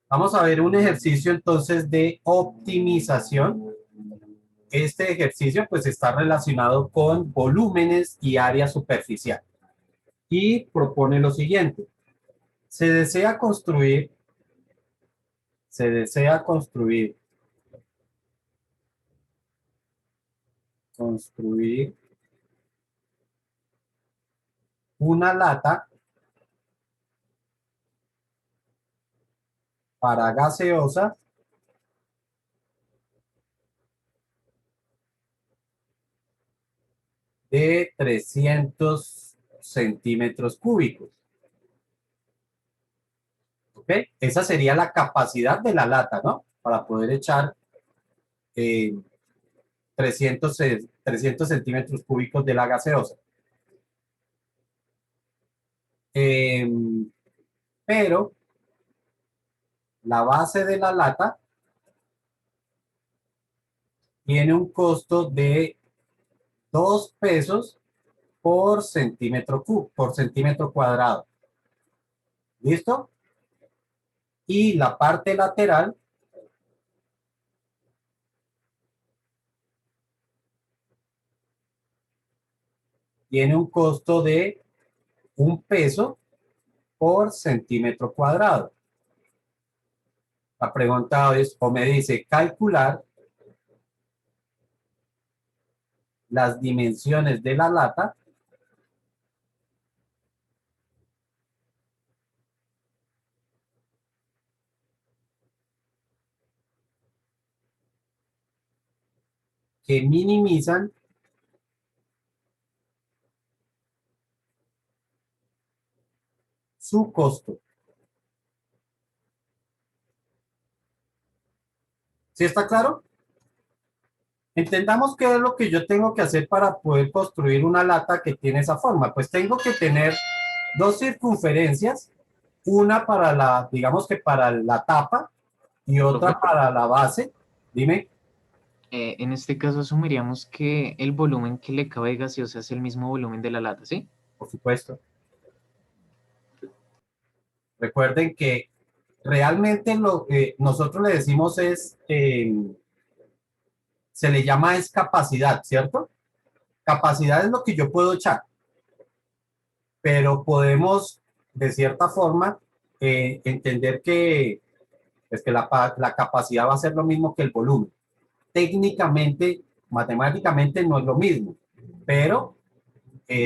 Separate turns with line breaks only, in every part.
Vamos a ver un ejercicio entonces de optimización. Este ejercicio pues está relacionado con volúmenes y área superficial y propone lo siguiente. Se desea construir, se desea construir una lata para gaseosa de 300 centímetros cúbicos. ¿Ok? Esa sería la capacidad de la lata, ¿no? Para poder echar eh, 300 centímetros cúbicos de la gaseosa. Eh, pero la base de la lata tiene un costo de 2 pesos por centímetro cuadrado. ¿Listo? Y la parte lateral tiene un costo de 1 peso por centímetro cuadrado. La pregunta es, o me dice, calcular las dimensiones de la lata que minimizan su costo. ¿Sí está claro? Entendamos qué es lo que yo tengo que hacer para poder construir una lata que tiene esa forma. Pues tengo que tener dos circunferencias, una para la, digamos que para la tapa y otra
Profe,
para la base. Dime,
en este caso asumiríamos que el volumen que le cabe de gaseosa es el mismo volumen de la lata, ¿sí?
por supuesto. Recuerden que realmente lo que nosotros le decimos es, se le llama es capacidad, ¿cierto? Capacidad es lo que yo puedo echar, pero podemos, de cierta forma, entender que, pues que la capacidad va a ser lo mismo que el volumen. Técnicamente, matemáticamente no es lo mismo, pero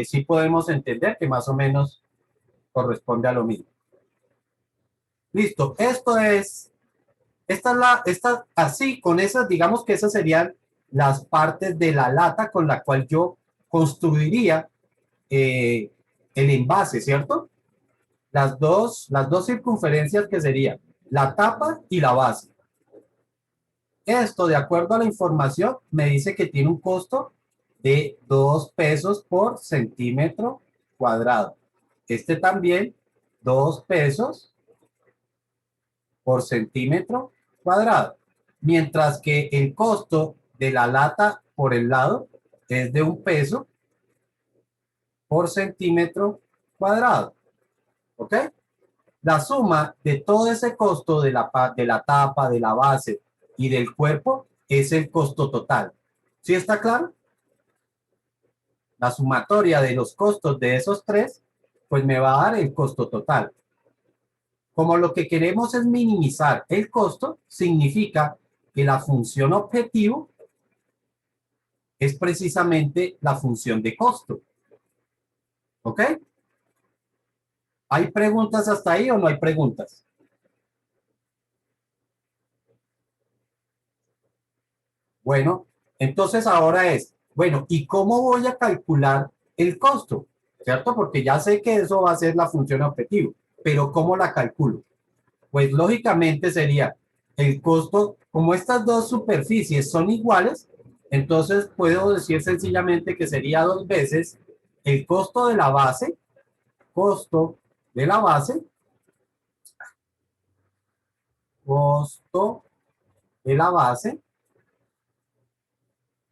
sí podemos entender que más o menos corresponde a lo mismo. Listo, así, con esas, digamos que esas serían las partes de la lata con la cual yo construiría eh, el envase, ¿cierto? Las dos circunferencias que serían la tapa y la base. Esto, de acuerdo a la información, me dice que tiene un costo de 2 pesos por centímetro cuadrado. Este también, 2 pesos por centímetro cuadrado. Mientras que el costo de la lata por el lado es de 1 peso por centímetro cuadrado. ¿Ok? La suma de todo ese costo de la tapa, de la base y del cuerpo es el costo total. ¿Sí está claro? La sumatoria de los costos de esos tres, pues me va a dar el costo total. Como lo que queremos es minimizar el costo, significa que la función objetivo es precisamente la función de costo. ¿Ok? ¿Hay preguntas hasta ahí o no hay preguntas? Bueno, entonces ahora es, bueno, ¿y cómo voy a calcular el costo? ¿Cierto? Porque ya sé que eso va a ser la función objetivo, pero ¿cómo la calculo? Pues lógicamente sería el costo, como estas dos superficies son iguales, entonces puedo decir sencillamente que sería 2 veces el costo de la base, costo de la base,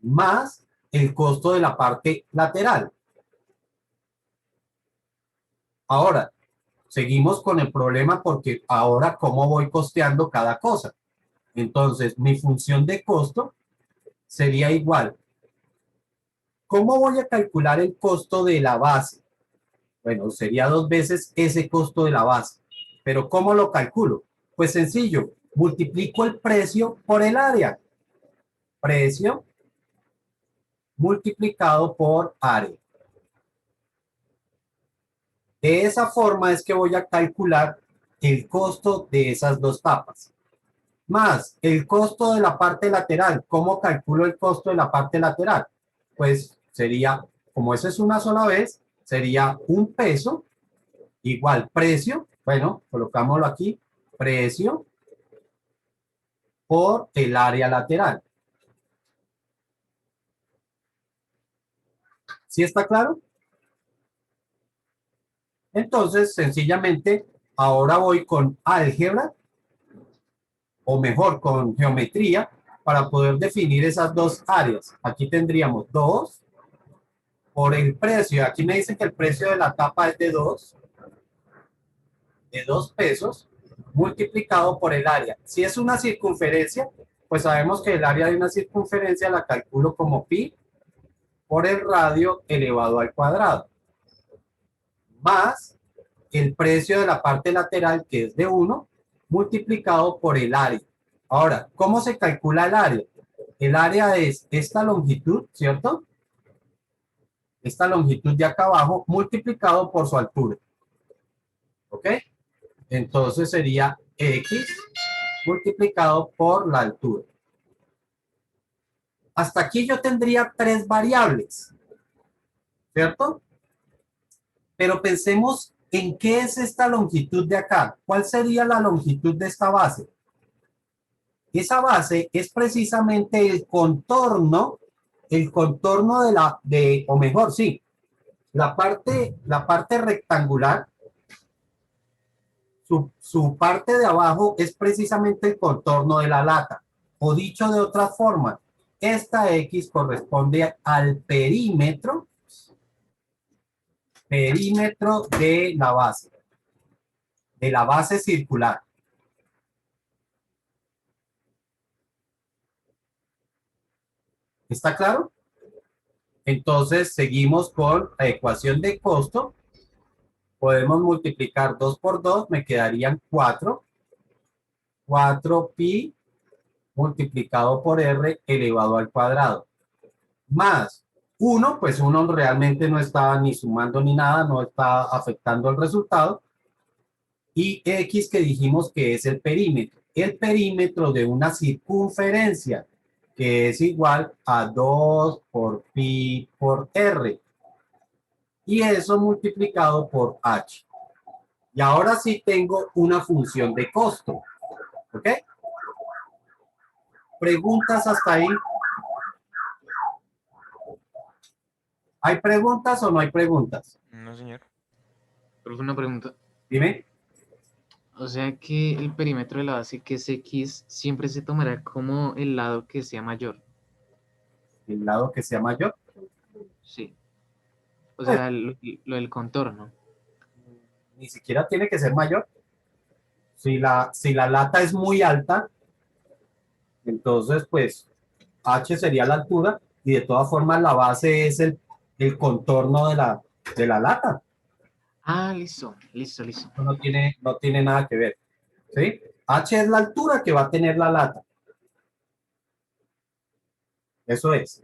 más el costo de la parte lateral. Ahora, seguimos con el problema porque ahora cómo voy costeando cada cosa. Entonces, mi función de costo sería igual. ¿Cómo voy a calcular el costo de la base? Bueno, sería 2 veces ese costo de la base. Pero ¿cómo lo calculo? Pues sencillo, multiplico el precio por el área. Precio multiplicado por área. De esa forma es que voy a calcular el costo de esas dos tapas. Más el costo de la parte lateral. ¿Cómo calculo el costo de la parte lateral? Pues sería, como esa es una sola vez, sería un peso igual precio. Bueno, colocámoslo aquí. Precio por el área lateral. ¿Sí está claro? Entonces, sencillamente, ahora voy con álgebra, o mejor, con geometría, para poder definir esas dos áreas. Aquí tendríamos 2 por el precio. Aquí me dicen que el precio de la tapa es de 2 pesos, multiplicado por el área. Si es una circunferencia, pues sabemos que el área de una circunferencia la calculo como pi por el radio elevado al cuadrado, más el precio de la parte lateral, que es de 1, multiplicado por el área. Ahora, ¿cómo se calcula el área? El área es esta longitud, ¿cierto? Esta longitud de acá abajo, multiplicado por su altura. ¿Ok? Entonces sería X multiplicado por la altura. Hasta aquí yo tendría 3 variables, ¿cierto? Pero pensemos en qué es esta longitud de acá. ¿Cuál sería la longitud de esta base? Esa base es precisamente el contorno o mejor, sí, la parte rectangular, su parte de abajo es precisamente el contorno de la lata. O dicho de otra forma, esta X corresponde al perímetro de la base circular. ¿Está claro? Entonces seguimos con la ecuación de costo. Podemos multiplicar 2 por 2, me quedarían 4. 4 pi multiplicado por r elevado al cuadrado. Más 1, pues 1 realmente no está ni sumando ni nada, no está afectando el resultado. Y x que dijimos que es el perímetro. El perímetro de una circunferencia, que es igual a 2 por pi por r. Y eso multiplicado por h. Y ahora sí tengo una función de costo. ¿Ok? ¿Preguntas hasta ahí? ¿Hay preguntas o no hay preguntas?
No, señor.
Pero una pregunta.
Dime.
O sea que el perímetro de la base, que es X, siempre se tomará como el lado que sea mayor.
El lado que sea mayor.
Sí. O
Pues,
sea, lo del contorno.
ni siquiera tiene que ser mayor. Si la lata es muy alta, entonces pues h sería la altura y de todas formas la base es el contorno de la lata.
Ah, listo, listo, listo.
Eso no tiene nada que ver. ¿Sí? H es la altura que va a tener la lata. Eso es.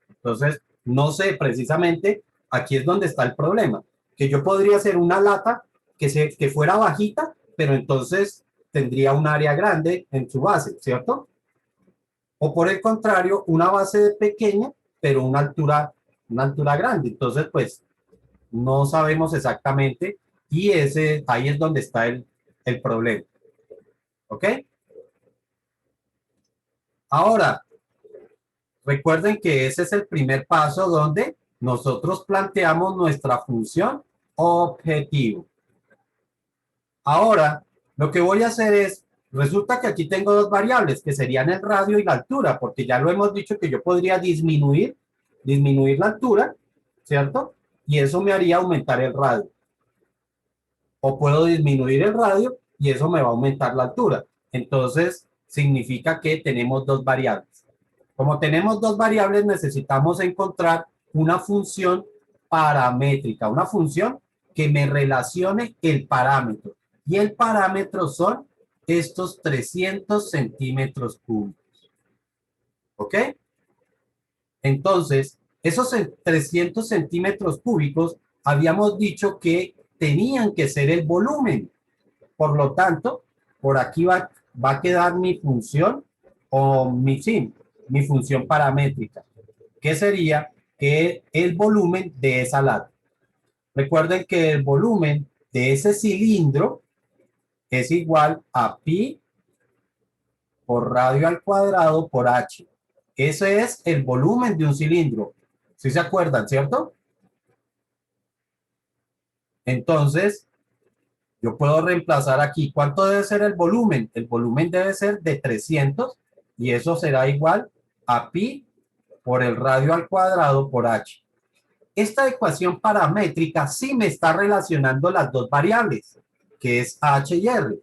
Entonces, no sé, precisamente aquí es donde está el problema. Que yo podría hacer una lata que fuera bajita, pero entonces tendría un área grande en su base, ¿cierto? O por el contrario, una base pequeña, pero una altura grande. Entonces, pues, no sabemos exactamente y ahí es donde está el problema. ¿Ok? Ahora, recuerden que ese es el primer paso donde nosotros planteamos nuestra función objetivo. Ahora, lo que voy a hacer es, resulta que aquí tengo dos variables, que serían el radio y la altura, porque ya lo hemos dicho que yo podría disminuir la altura, ¿cierto? Y eso me haría aumentar el radio. o puedo disminuir el radio y eso me va a aumentar la altura. Entonces, significa que tenemos dos variables. Como tenemos dos variables, necesitamos encontrar una función paramétrica, una función que me relacione el parámetro. Y el parámetro son estos 300 centímetros cúbicos. ¿Ok? Entonces, esos 300 centímetros cúbicos habíamos dicho que tenían que ser el volumen. Por lo tanto, por aquí va a quedar mi función o sí, mi función paramétrica, que sería que el volumen de esa lata. Recuerden que el volumen de ese cilindro es igual a pi por radio al cuadrado por h. Ese es el volumen de un cilindro. ¿Sí se acuerdan, cierto? Entonces, yo puedo reemplazar aquí. ¿Cuánto debe ser el volumen? El volumen debe ser de 300 y eso será igual a pi por el radio al cuadrado por h. Esta ecuación paramétrica sí me está relacionando las dos variables, que es h y r.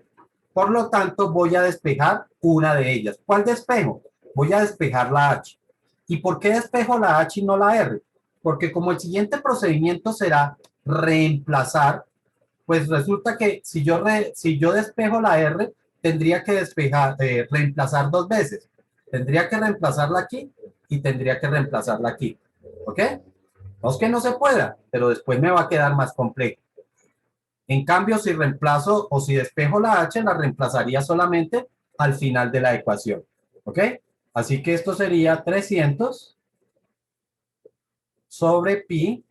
Por lo tanto, voy a despejar una de ellas. ¿Cuál despejo? Voy a despejar la h. ¿Y por qué despejo la h y no la r? Porque como el siguiente procedimiento será reemplazar, pues resulta que si yo despejo la R, tendría que reemplazar dos veces. Tendría que reemplazarla aquí y tendría que reemplazarla aquí. ¿Ok? No es que no se pueda, pero después me va a quedar más complejo. En cambio, si reemplazo o si despejo la H, la reemplazaría solamente al final de la ecuación. ¿Ok? Así que esto sería 300 sobre pi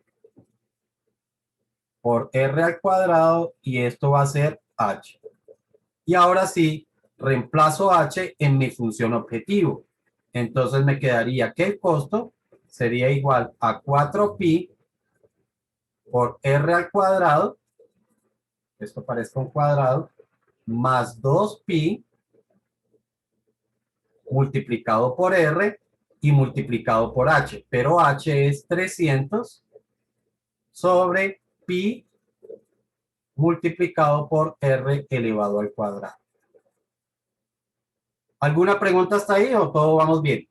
por r al cuadrado y esto va a ser h. Y ahora sí, reemplazo h en mi función objetivo. Entonces me quedaría que el costo sería igual a 4pi por r al cuadrado, esto parezca un cuadrado, más 2pi multiplicado por r y multiplicado por h. Pero h es 300 sobre pi multiplicado por r elevado al cuadrado. ¿Alguna pregunta hasta ahí o todo vamos bien?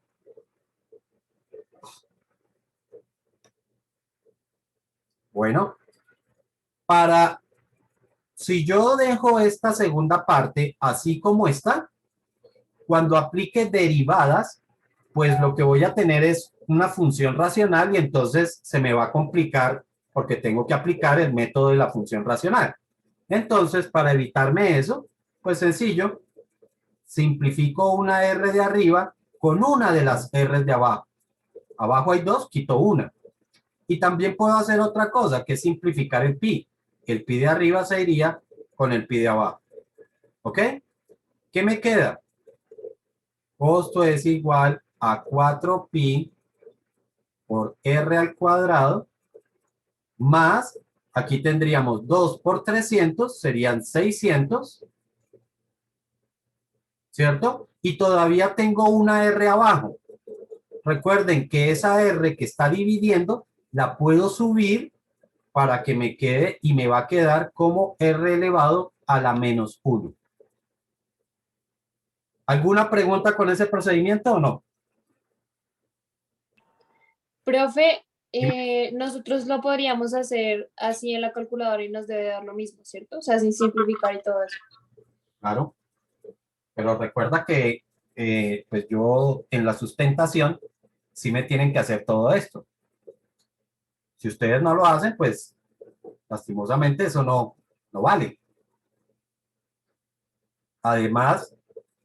Bueno, si yo dejo esta segunda parte así como está, cuando aplique derivadas, pues lo que voy a tener es una función racional y entonces se me va a complicar porque tengo que aplicar el método de la función racional. Entonces, para evitarme eso, pues sencillo, simplifico una R de arriba con una de las R de abajo. Abajo hay dos, quito una. Y también puedo hacer otra cosa, que es simplificar el pi. El pi de arriba se iría con el pi de abajo. ¿Ok? ¿Qué me queda? Costo es igual a 4pi por r al cuadrado más, aquí tendríamos 2 por 300, serían 600, ¿cierto? Y todavía tengo una r abajo. Recuerden que esa r que está dividiendo la puedo subir para que me quede y me va a quedar como r elevado a la menos 1. ¿Alguna pregunta con ese procedimiento o no?
Profe,
Dime.
nosotros lo podríamos hacer así en la calculadora y nos debe dar lo mismo, ¿cierto? O sea, sin simplificar y todo eso.
Claro, pero recuerda que pues yo en la sustentación sí me tienen que hacer todo esto. Si ustedes no lo hacen, pues lastimosamente eso no vale. Además,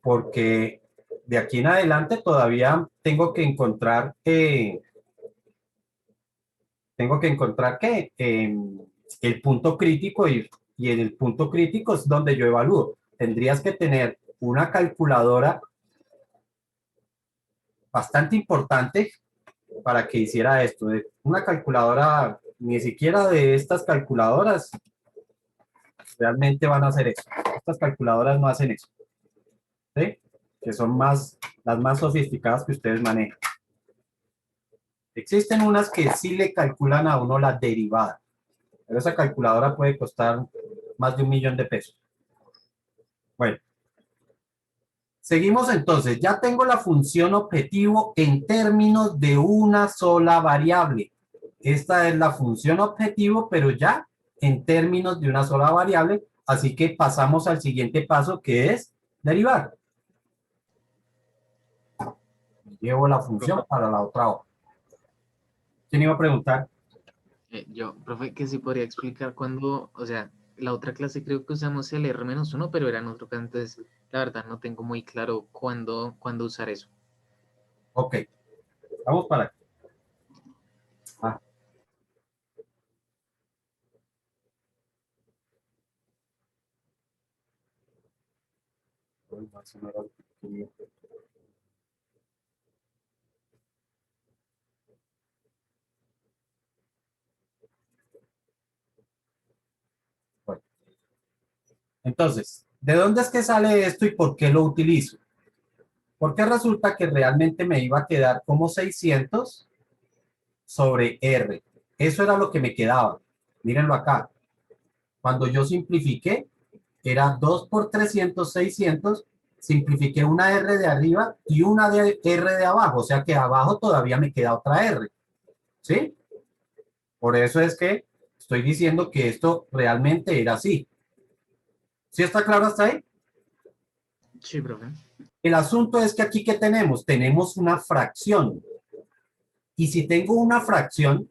porque de aquí en adelante todavía tengo que encontrar que el punto crítico y en el punto crítico es donde yo evalúo. Tendrías que tener una calculadora bastante importante para que hiciera esto. Una calculadora, ni siquiera de estas calculadoras realmente van a hacer eso. Estas calculadoras no hacen eso, ¿sí? Que son las más sofisticadas que ustedes manejan. Existen unas que sí le calculan a uno la derivada, pero esa calculadora puede costar más de 1.000.000 de pesos. Bueno, seguimos entonces. Ya tengo la función objetivo en términos de una sola variable. Esta es la función objetivo, pero ya en términos de una sola variable. Así que pasamos al siguiente paso, que es derivar. Llevo la función para la otra hoja. ¿Quién iba a preguntar?
Yo, profe, que si podría explicar cuando, o sea, la otra clase creo que usamos el R-1, pero era en otro caso, entonces la verdad no tengo muy claro cuándo usar eso.
Ok, vamos para aquí. Ah. Bueno, entonces, ¿de dónde es que sale esto y por qué lo utilizo? Porque resulta que realmente me iba a quedar como 600 sobre R. Eso era lo que me quedaba. Mírenlo acá. Cuando yo simplifiqué, era 2 por 300, 600. Simplifiqué una R de arriba y una de R de abajo. O sea que abajo todavía me queda otra R. ¿Sí? Por eso es que estoy diciendo que esto realmente era así. ¿Sí está claro hasta ahí?
Sí, profe.
El asunto es que aquí, ¿qué tenemos? Tenemos una fracción. Y si tengo una fracción,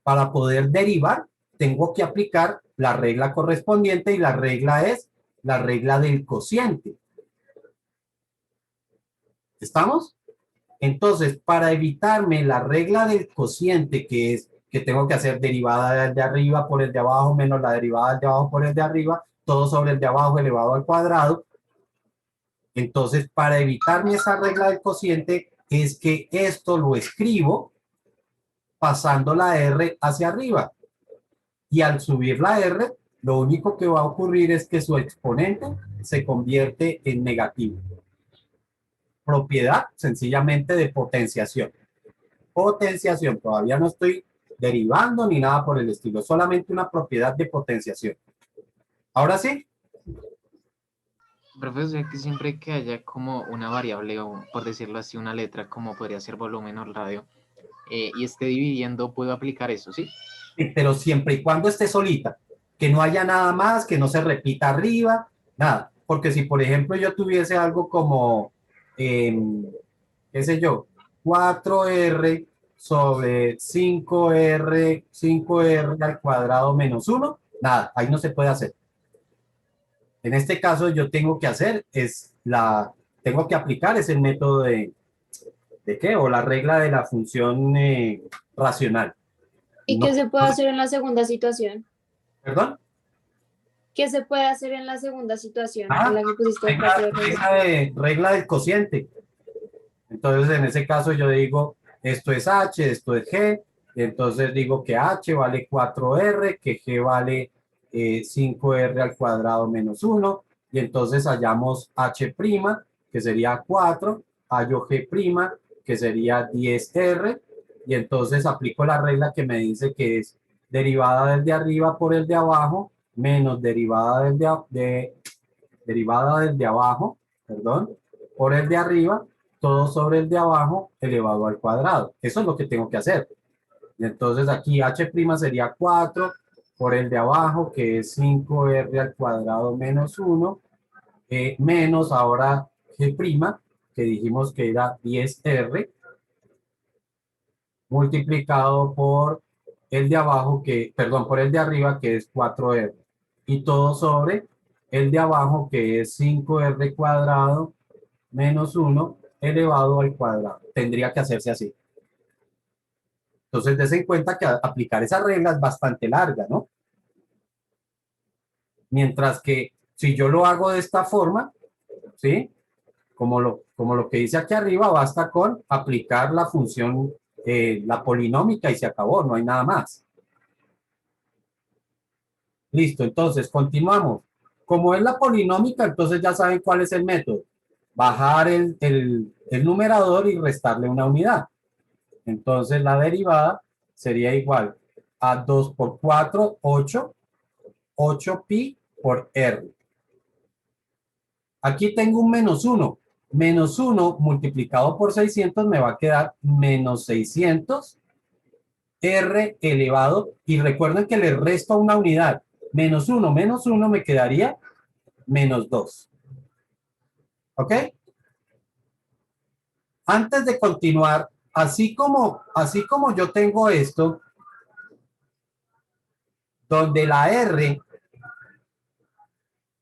para poder derivar, tengo que aplicar la regla correspondiente y la regla es la regla del cociente. ¿Estamos? Entonces, para evitarme la regla del cociente, que es que tengo que hacer derivada del de arriba por el de abajo menos la derivada del de abajo por el de arriba, todo sobre el de abajo elevado al cuadrado. Entonces, para evitarme esa regla del cociente, es que esto lo escribo pasando la R hacia arriba. Y al subir la R, lo único que va a ocurrir es que su exponente se convierte en negativo. Propiedad sencillamente de potenciación. Potenciación, todavía no estoy derivando ni nada por el estilo, solamente una propiedad de potenciación. Ahora sí.
Profe, o sea que siempre que haya como una variable o por decirlo así, una letra, como podría ser volumen o radio, y esté dividiendo, puedo aplicar eso, ¿sí?
Pero siempre y cuando esté solita, que no haya nada más, que no se repita arriba, nada. Porque si, por ejemplo, yo tuviese algo como, qué sé yo, 4R sobre 5R al cuadrado menos 1, nada, ahí no se puede hacer. En este caso, yo tengo que hacer tengo que aplicar ese método ¿de qué? O la regla de la función racional.
¿Y
No,
qué se puede hacer en la segunda situación?
¿perdón?
¿Qué se puede hacer en la segunda situación en
Ah,
la que pusiste 4R?
regla del cociente. Entonces, en ese caso yo digo, esto es H, esto es G, y entonces digo que H vale 4R, que G vale 5R al cuadrado menos 1, y entonces hallamos H', que sería 4, hallo G', que sería 10R, y entonces aplico la regla que me dice que es derivada del de arriba por el de abajo, menos derivada del de abajo, perdón, por el de arriba, todo sobre el de abajo elevado al cuadrado. Eso es lo que tengo que hacer. Y entonces aquí h' sería 4 por el de abajo, que es 5r al cuadrado menos 1, menos ahora g', que dijimos que era 10r, multiplicado por el de abajo, perdón, por el de arriba, que es 4r. Y todo sobre el de abajo, que es 5r cuadrado menos 1 elevado al cuadrado. Tendría que hacerse así. Entonces, des en cuenta que aplicar esa regla es bastante larga, ¿no? Mientras que si yo lo hago de esta forma, ¿sí? Como lo que dice aquí arriba, basta con aplicar la función, la polinómica y se acabó, no hay nada más. Listo, entonces continuamos. Como es la polinómica, entonces ya saben cuál es el método. Bajar el numerador y restarle una unidad. Entonces la derivada sería igual a 2 por 4, 8, 8pi por R. Aquí tengo un menos 1. Menos 1 multiplicado por 600 me va a quedar menos 600 R elevado. Y recuerden que le resto una unidad. Menos 1 me quedaría menos 2. ¿Ok? Antes de continuar, así como yo tengo esto, donde la R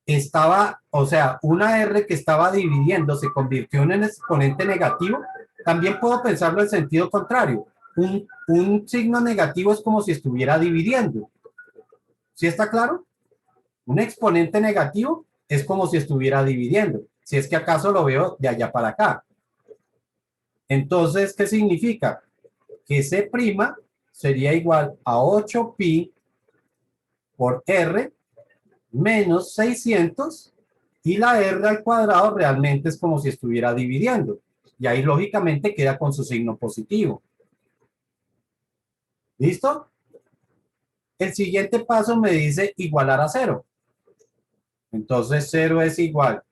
estaba, o sea, una R que estaba dividiendo se convirtió en un exponente negativo, también puedo pensarlo en sentido contrario. Un signo negativo es como si estuviera dividiendo. ¿Sí está claro? Un exponente negativo es como si estuviera dividiendo. Si es que acaso lo veo de allá para acá. Entonces, ¿qué significa? Que C' sería igual a 8pi por R menos 600 y la R al cuadrado realmente es como si estuviera dividiendo. Y ahí lógicamente queda con su signo positivo. ¿Listo? El siguiente paso me dice igualar a 0. Entonces 0 es igual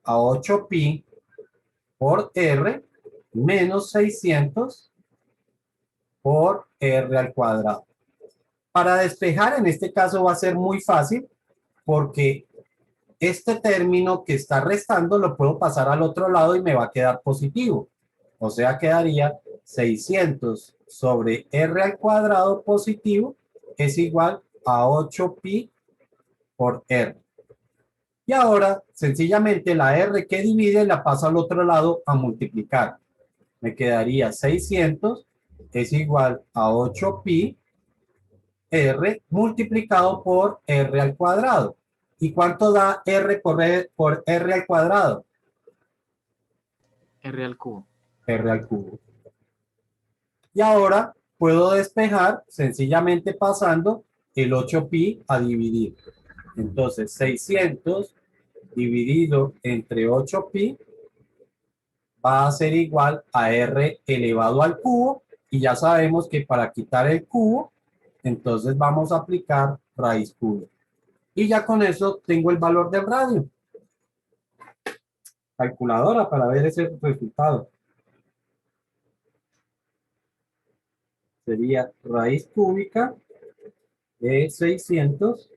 a 8pi por R menos 600 por R al cuadrado. Para despejar en este caso va a ser muy fácil porque este término que está restando lo puedo pasar al otro lado y me va a quedar positivo. O sea, quedaría 600 sobre R al cuadrado positivo es igual a 8pi por R. Y ahora, sencillamente, la R que divide la paso al otro lado a multiplicar. Me quedaría 600 es igual a 8pi R multiplicado por R al cuadrado. ¿Y cuánto da R por R al cuadrado?
R al cubo.
R al cubo. Y ahora puedo despejar sencillamente pasando el 8pi a dividir. Entonces 600 dividido entre 8pi va a ser igual a R elevado al cubo. Y ya sabemos que para quitar el cubo, entonces vamos a aplicar raíz cúbica. Y ya con eso tengo el valor del radio. Calculadora para ver ese resultado. Sería raíz cúbica de 600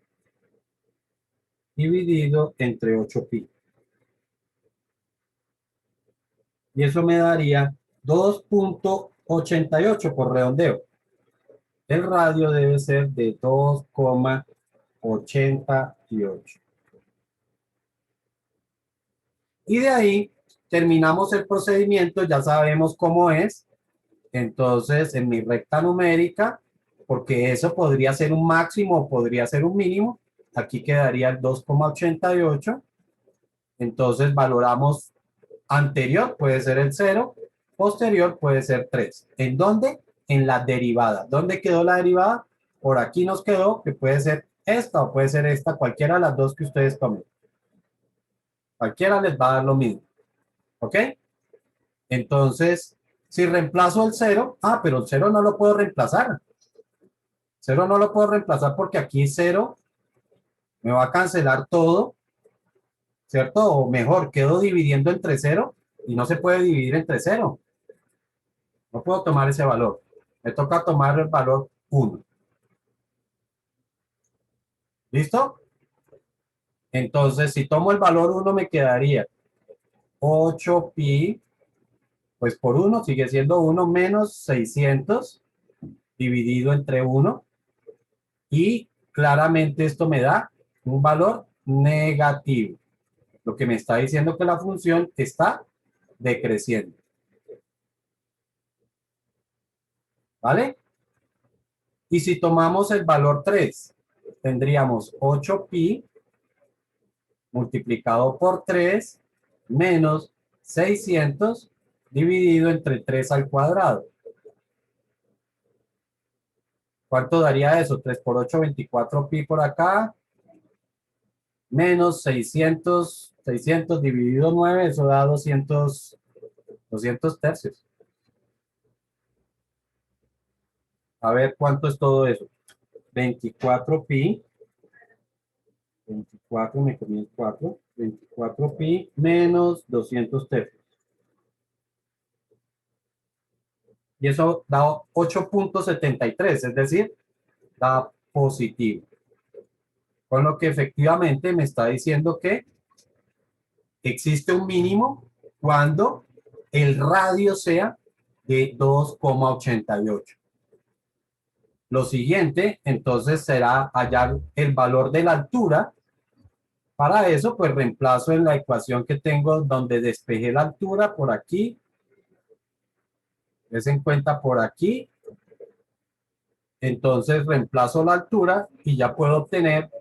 dividido entre 8pi. Y eso me daría 2.88 por redondeo. El radio debe ser de 2,88. Y de ahí terminamos el procedimiento, ya sabemos cómo es. Entonces, en mi recta numérica, porque eso podría ser un máximo o podría ser un mínimo, aquí quedaría el 2,88. Entonces, valoramos anterior, puede ser el 0, posterior puede ser 3. ¿En dónde? En la derivada. ¿Dónde quedó la derivada? Por aquí nos quedó, que puede ser esta o puede ser esta, cualquiera de las dos que ustedes tomen. Cualquiera les va a dar lo mismo. ¿Ok? Entonces, si reemplazo el 0, pero el 0 no lo puedo reemplazar. 0 no lo puedo reemplazar porque aquí 0 me va a cancelar todo, ¿cierto? O mejor, quedo dividiendo entre 0 y no se puede dividir entre 0. No puedo tomar ese valor. Me toca tomar el valor 1. ¿Listo? Entonces, si tomo el valor 1 me quedaría 8pi, pues por 1 sigue siendo 1 menos 600 dividido entre 1. Y claramente esto me da un valor negativo. Lo que me está diciendo que la función está decreciendo. ¿Vale? Y si tomamos el valor 3, tendríamos 8pi multiplicado por 3 menos 600 dividido entre 3 al cuadrado. ¿Cuánto daría eso? 3 por 8, 24pi por acá, menos 600 dividido 9, eso da 200 tercios. A ver, ¿cuánto es todo eso? 24pi 24 me comí el 4. 24 pi menos 200 tercios. Y eso da 8.73, es decir, da positivo. Con lo que efectivamente me está diciendo que existe un mínimo cuando el radio sea de 2,88. Lo siguiente, entonces, será hallar el valor de la altura. Para eso, pues reemplazo en la ecuación que tengo donde despejé la altura por aquí. Es en cuenta por aquí. Entonces reemplazo la altura y ya puedo obtener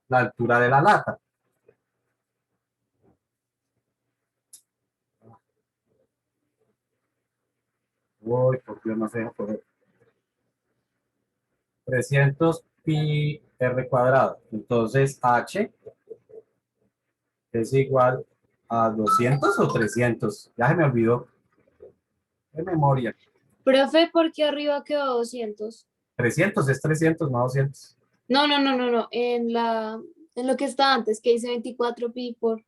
la altura de la lata. Uy, por Dios, no sé por 300 pi r cuadrado. Entonces h es igual a 200 o 300. Ya se me olvidó. De memoria.
Profe, ¿por qué arriba quedó 200?
300 es 300, no 200.
No. En lo que está antes, que dice 24 pi por.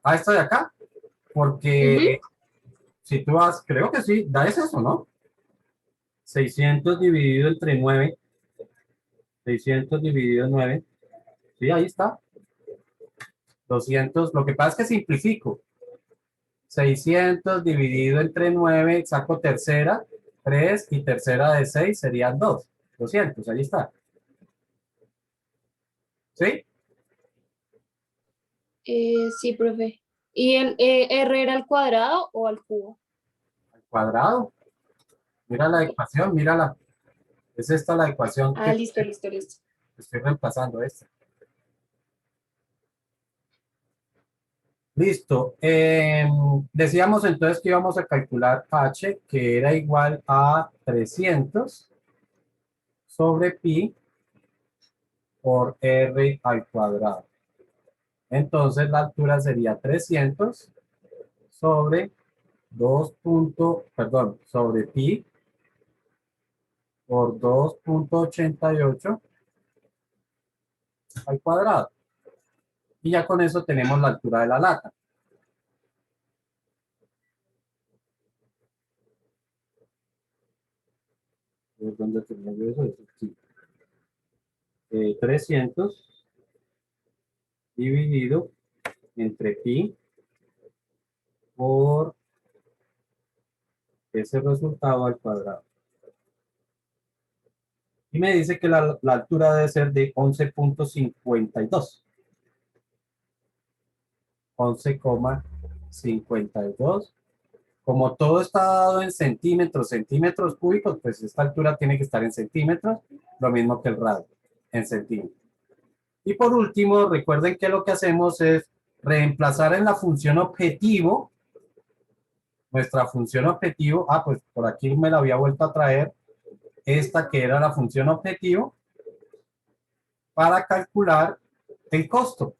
Ah, esto de acá.
Ujú.
Porque si tú vas, creo que sí, da eso, ¿no? 600 dividido entre 9. 600 dividido 9. Sí, ahí está. 200. Lo que pasa es que simplifico. 600 dividido entre 9, saco tercera, 3 y tercera de 6 serían 2. 200, ahí está. ¿Sí?
Sí, profe. ¿Y el R era al cuadrado o al cubo?
Al cuadrado. Mira la ecuación, mírala. Es esta la ecuación
Ah,
que
listo.
estoy reemplazando esta. Listo. Decíamos entonces que íbamos a calcular h, que era igual a 300 sobre pi por r al cuadrado. Entonces la altura sería 300 sobre sobre pi por 2,88 al cuadrado. Y ya con eso tenemos la altura de la lata. ¿Dónde tenía yo eso? Sí. 300 dividido entre pi por ese resultado al cuadrado. Y me dice que la altura debe ser de 11,52. 11,52. Como todo está dado en centímetros cúbicos, pues esta altura tiene que estar en centímetros, lo mismo que el radio, en centímetros. Y por último, recuerden que lo que hacemos es reemplazar en la función objetivo, nuestra función objetivo, pues por aquí me la había vuelto a traer, esta que era la función objetivo, para calcular el costo.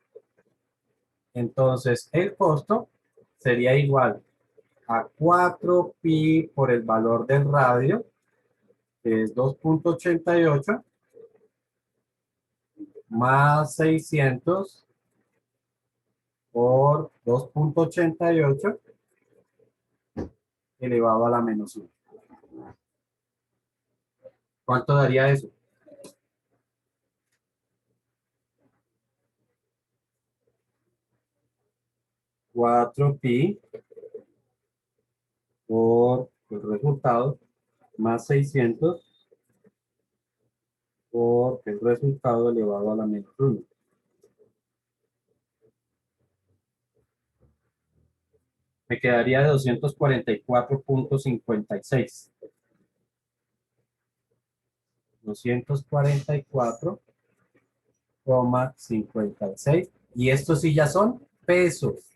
Entonces, el costo sería igual a 4 pi por el valor del radio, que es 2,88, más 600 por 2,88 elevado a la menos 1. ¿Cuánto daría eso? Cuatro pi por el resultado más 600 por el resultado elevado a la menos 1. Me quedaría de 244,56. 244,56. Y estos sí ya son pesos.